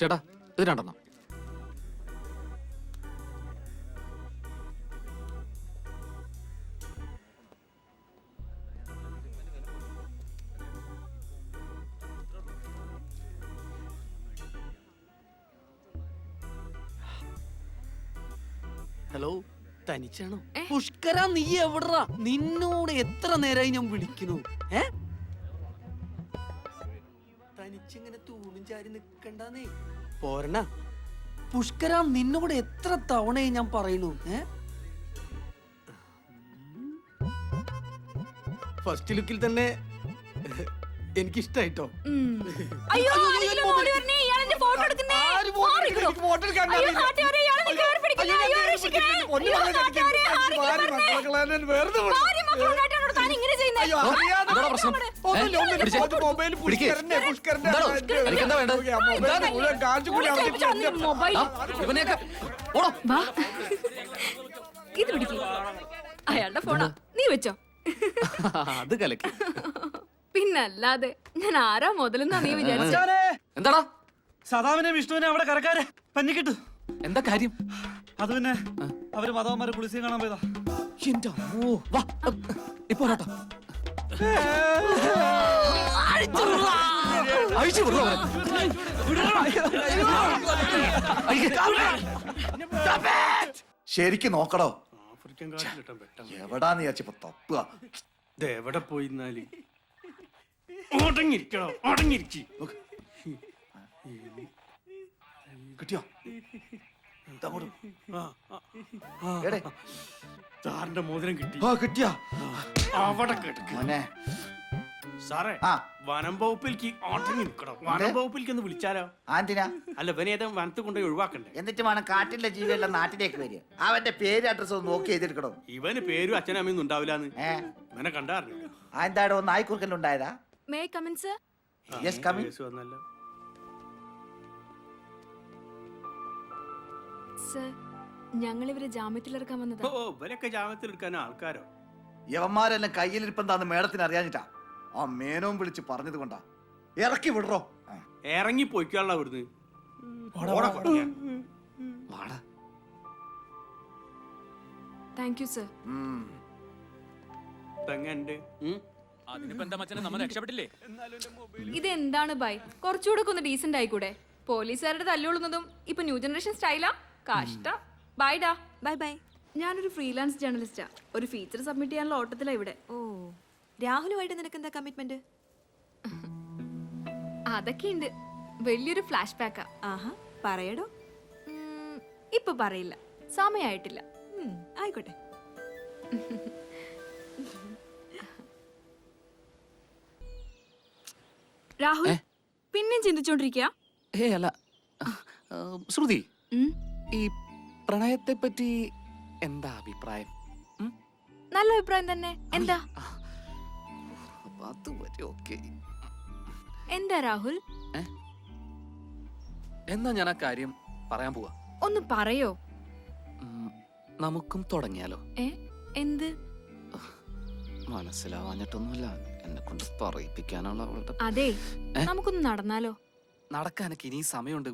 ചേട്ടാ ഇത് രണ്ടെണ്ണം. ഹലോ, തനിച്ചാണോ? പുഷ്കര, നീ എവിടാ? നിന്നോട് എത്ര നേരമായി ഞാൻ വിളിക്കുന്നു. തനിച്ചിങ്ങനെ തൂണും ചാരി നിക്കണ്ടേ? പോരണ പുഷ്കര, നിന്നോട് എത്ര തവണയായി ഞാൻ പറയുന്നു. ഫസ്റ്റ് ലുക്കിൽ തന്നെ എനിക്കിഷ്ടായിട്ടോ. ഇത് പിടിക്ക്. അയാളുടെ ഫോണാ, നീ വെച്ചോ. അത് കലക്കി. പിന്നല്ലാതെ ഞാൻ ആരാ മുതലെന്നാ നീ വിചാരിച്ചോ? എന്താടാ? സദാവിനെ വിഷ്ണുവിനെ അവിടെ കരക്കാരെ പഞ്ഞിക്കിട്ടു. എന്താ കാര്യം? അത് പിന്നെ അവര് മതവന്മാരെ കുളിസി കാണാൻ പോയതാ. എന്റെ അമ്മോ, വാ ഇപ്പൊ വരാട്ടോ. അഴിച്ചു വിടോ അവരെ. ശരിക്ക് നോക്കടോ. ആഫ്രിക്കൻ കാട്ടിലിട്ടാൻ പെട്ടെന്ന് എവിടാന്ന് വിചാരിച്ചപ്പോ തപ്പുക. എവിടെ പോയിന്നാല് അടങ്ങിരിക്കണോ? അടങ്ങിരിക്കി. കിട്ടിയോ? സാറിന്റെ മോതിരം കിട്ടി. കിട്ടിയാ? അവിടെ കിടക്ക്. സാറേ, വനം വകുപ്പിലേക്ക് അടങ്ങി നിൽക്കണോ? വനം വകുപ്പിലേക്ക് ഒന്ന് വിളിച്ചാലോ? ആന്റിനാ? അല്ല, ഇവനെ ഏതാ വനത്തിൽ കൊണ്ടുപോയി ഒഴിവാക്കണ്ടേ? എന്നിട്ട് വേണം കാട്ടിലെ ജീവിയെല്ലാം നാട്ടിലേക്ക് വരിക. അവന്റെ പേര് അഡ്രസ് ഒന്ന് നോക്കി എഴുതിയെടുക്കണോ? ഇവന് പേരും അച്ഛനും അമ്മയൊന്നും ഉണ്ടാവില്ലാന്ന് ഇവനെ കണ്ടറിഞ്ഞു. എന്താടോ നായ്ക്കുറുക്കലുണ്ടായതാ? May I come in sir? Yes come in. വന്നല്ലോ. സർ, ഞങ്ങൾ ഇവരെ ജാമ്യത്തിലിറക്കാൻ വന്നതാ. ഓ, ഇവരൊക്കെ ജാമ്യത്തിൽ എടുക്കാൻ ആൾക്കാരോ? യവന്മാരെല്ലാം കയ്യിലിരിപ്പെന്താന്ന് മേഡത്തിന് അറിയാഞ്ഞിട്ടാ. ആ മേനോം വിളിച്ച് പറഞ്ഞത് കൊണ്ടാ. ഇറക്കി വിടറോ. ഇറങ്ങി പോയിക്കാനുള്ള അവിടുന്ന്. Thank you sir. ഇതെന്താണ് ബൈ? കുറച്ചുകൂടെ ഒന്ന് ഡീസന്റ് ആയിക്കൂടെ? പോലീസുകാരുടെ തല്ലുകൊള്ളുന്നതും ഇപ്പൊ ന്യൂ ജനറേഷൻ സ്റ്റൈലാ. കഷ്ട. ബൈഡാ. Bye bye. ഞാനൊരു ഫ്രീലാൻസ് ജേർണലിസ്റ്റാ. ഒരു ഫീച്ചർ സബ്മിറ്റ് ചെയ്യാനുള്ള ഓട്ടത്തിലാ ഇവിടെ. ഓ, രാഹുലുമായിട്ട് നിനക്ക് എന്താ കമ്മിറ്റ്മെന്റ്? അതൊക്കെയുണ്ട്. വലിയൊരു ഫ്ലാഷ് ബാക്കാ. ആഹാ, പറയടോ. ഇപ്പൊ പറയില്ല, സമയായിട്ടില്ല. ആയിക്കോട്ടെ. രാഹുൽ പിന്നെയും ചിന്തിച്ചോണ്ടിരിക്കുക? അല്ല ശ്രുതി, ഈ പ്രണയത്തെ പറ്റി എന്താ അഭിപ്രായം? നല്ല അഭിപ്രായം തന്നെ. എന്താ? എന്താ രാഹുൽ? എന്നാ ഞാൻ ആ കാര്യം പറയാൻ പോവാ. ഒന്ന് പറയോ? നമുക്കും തുടങ്ങിയാലോ? എന്ത്? മനസ്സിലാവാഞ്ഞിട്ടൊന്നുമില്ല, എന്നെ കൊണ്ട് പറയിപ്പിക്കാനുള്ള അവളുടെ. അതെ, നമുക്കൊന്ന് നടന്നാലോ? നടക്കാനൊക്കെ ഇനി സമയമുണ്ട്.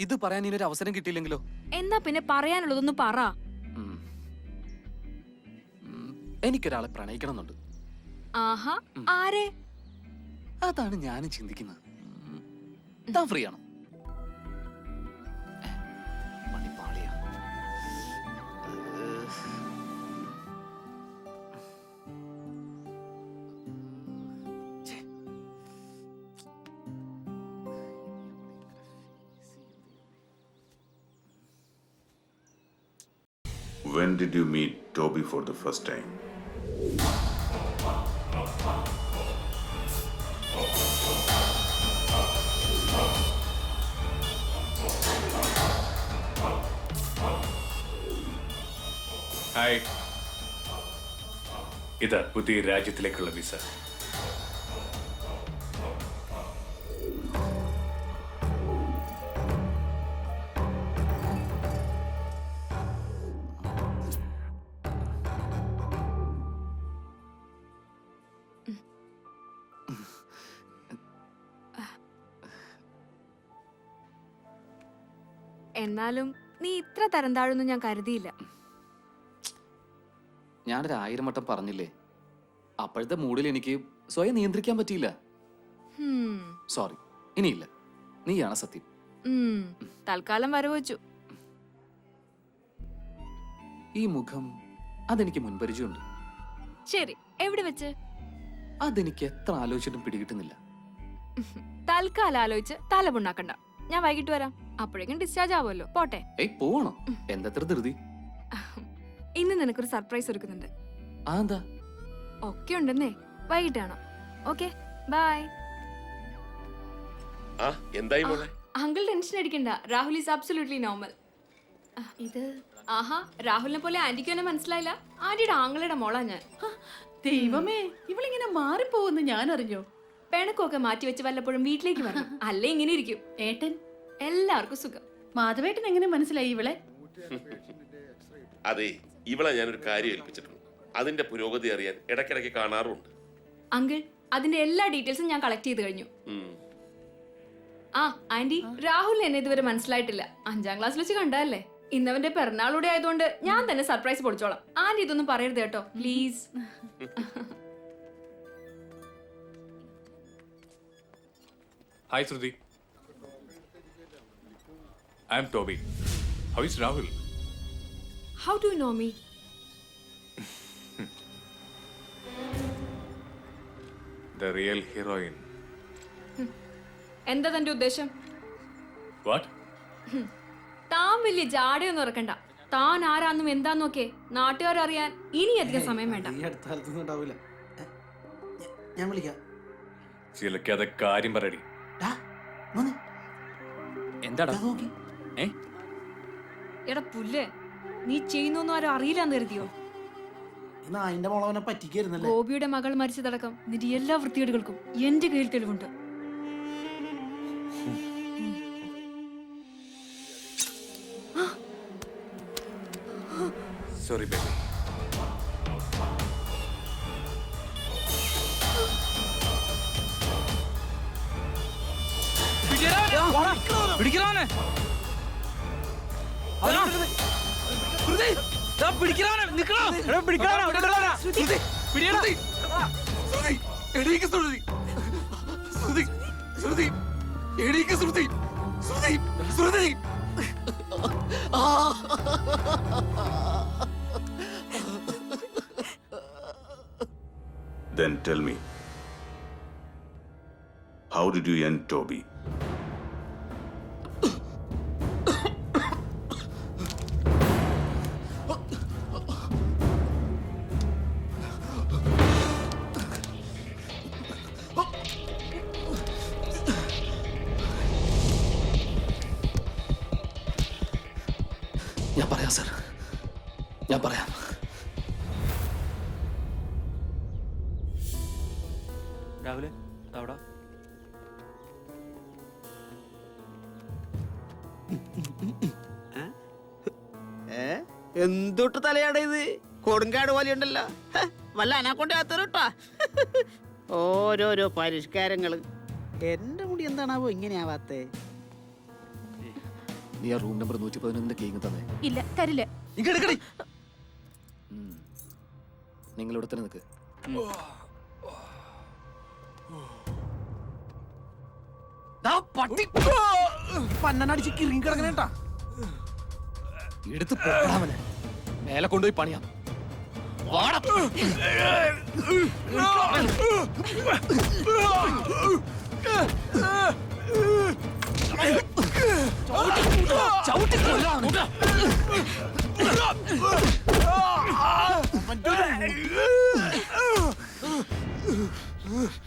ഇത് പറയാൻ ഇനിയൊരു അവസരം കിട്ടിയില്ലെങ്കിലോ? എന്നാ പിന്നെ പറയാനുള്ളതൊന്ന് പറ. എനിക്കൊരാളെ പ്രണയിക്കണമെന്നുണ്ട്. ആഹാ, ആരെ? അതാണ് ഞാനും ചിന്തിക്കുന്നത്. താൻ ഫ്രീ ആണോ? പണിപ്പാളിയാ. When did you meet Toby for the first time? Hi, ഇത് പുതിയ രാജ്യത്തിലേക്കുള്ള വിസ. എന്നാലും നീ ഇത്ര തരം താഴൊന്നും ഞാൻ കരുതിയില്ല. ഞാനൊരു 1000 വട്ടം പറഞ്ഞില്ലേ, അപ്പോഴത്തെ മൂഡിൽ എനിക്ക് സ്വയം നിയന്ത്രിക്കാൻ പറ്റിയില്ല. ഹും. സോറി, ഇനിയില്ല. നീയാണ് സത്യം. തൽക്കാലം വരവച്ചു. ഈ മുഖം അതെനിക്ക് മുൻപരിചയമുണ്ട്. ശരി, എവിടെ വെച്ച്? അതെനിക്ക് എത്ര ആലോചിച്ചിട്ടും പിടികിട്ടുന്നില്ല. തൽക്കാലം ആലോചിച്ച് തല പുണ്ണാക്കണ്ട. ഞാൻ വൈകിട്ട് വരാം. അപ്പോഴേക്കും ഡിസ്ചാർജ് ആവുമല്ലോ. പോട്ടെ. ഏയ് പോവണോ? എന്തത്ര ധൃതി? ഇന്ന് നിനക്കൊരു സർപ്രൈസ് ഒരുക്കുന്നുണ്ട്. എന്താ? ഒക്കെ ഉണ്ടെന്നേ. വൈകിട്ട് കാണാം. Okay, bye. എന്തായി മോളെ? അങ്കിൾ ടെൻഷൻ അടിക്കണ്ട. Rahul is absolutely normal. ഇത് ആഹാ, രാഹുലിനെ പോലെ ആന്റിക്ക് എന്നെ മനസ്സിലായില്ല. ആന്റിയുടെ ആങ്ങളുടെ മോളാ ഞാൻ. ദൈവമേ, ഇവളിങ്ങനെ മാറിപ്പോകുന്നു ഞാൻ അറിഞ്ഞോ? പിണക്കൊക്കെ മാറ്റി വെച്ച് വല്ലപ്പോഴും വീട്ടിലേക്ക് വരണം. അല്ലേ ഇങ്ങനെ ഇരിക്കും. ഏട്ടൻ? എല്ലാവർക്കും സുഖം. മാധവേട്ടൻ എങ്ങനെ മനസ്സിലായി ഇവളെ? അതെ, ഇവളെ ഞാനൊരു കാര്യം ഏൽപ്പിച്ചിട്ടുണ്ട്. അതിന്റെ പുരോഗതി അറിയാൻ ഇടയ്ക്കിടയ്ക്ക് കാണാറുണ്ട്. അങ്കിൾ, അതിന്റെ എല്ലാ ഡീറ്റെയിൽസും ഞാൻ കളക്ട് ചെയ്ത് കഴിഞ്ഞു. ആ ആന്റി, രാഹുലിന് എന്നെ ഇതുവരെ മനസ്സിലായിട്ടില്ല. 5ാം ക്ലാസ്സിൽ വെച്ച് കണ്ടതല്ലേ. ഇന്നവന്റെ പിറന്നാളൂടെ ആയതുകൊണ്ട് ഞാൻ തന്നെ സർപ്രൈസ് പൊളിച്ചോളാം. ആന്റി ഇതൊന്നും പറയരുത് കേട്ടോ, please. Hi, Shruti. I am Toby. How is Rahul? How do you know me? The real heroine. എന്താ തന്റെ ഉദ്ദേശം? What? താൻ വലിയ ജാടയൊന്നും ഇറക്കണ്ട. താൻ ആരാന്നും എന്താന്നൊക്കെ നാട്ടുകാരറിയാൻ ഇനിയധികം സമയം വേണ്ട. ഈ അടുത്ത കാലത്തൊന്നും ഉണ്ടാവില്ല. ഞാൻ വിളിക്കാം. ചിലക്കാതെ കാര്യം പറയടി. എന്താടാ? എടാ പുല്ലേ, നീ ചെയ്യുന്നൊന്നും ആരും അറിയില്ലാന്ന് കരുതിയോ? അതിന്റെ മോളവനെ പറ്റിക്കായിരുന്നല്ലേ? ഗോപിയുടെ മകൾ മരിച്ചതടക്കം നിന്റെ എല്ലാ വൃത്തികേടുകൾക്കും എന്റെ കയ്യിൽ തെളിവുണ്ട്. Sorry, baby. Then tell me, how did you end Toby? ഞാൻ പറയാം സർ, ഞാൻ പറയാം. രാവിലെ അവിടെ എന്തൊട്ട് തലയാട ഇത്? കൊടുങ്കാട് പോലെയുണ്ടല്ലോ. വല്ല അനാക്കൊണ്ട് അകത്തോട്ടാ. ഓരോരോ പരിഷ്കാരങ്ങള്. എന്റെ മുടി എന്താണാവോ ഇങ്ങനെ ആവാത്തേ? നീ ആ റൂം നമ്പർ 111 കേക്ക് തന്നെ. ഇല്ല, തരില്ല. നിങ്ങളിവിടെ തന്നെ നിൽക്ക്. പന്നടിച്ച് കിറങ്ങി കിടക്കണേട്ടാ. എടുത്ത് പോടാവനെ. മേലെ കൊണ്ടുപോയി പണിയാം.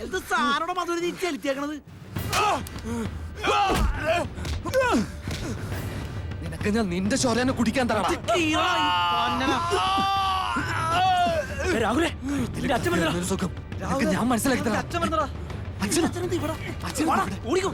എന്ത് സാറോടെ മധുര നീ ചെലുത്തിയേക്കണത്? നിനക്ക് ഞാൻ നിന്റെ ചോരനെ കുടിക്കാൻ തരാം. രാഹുലേ, സുഖം ഞാൻ മനസ്സിലാക്കി തരാം. ഓടിക്കോ.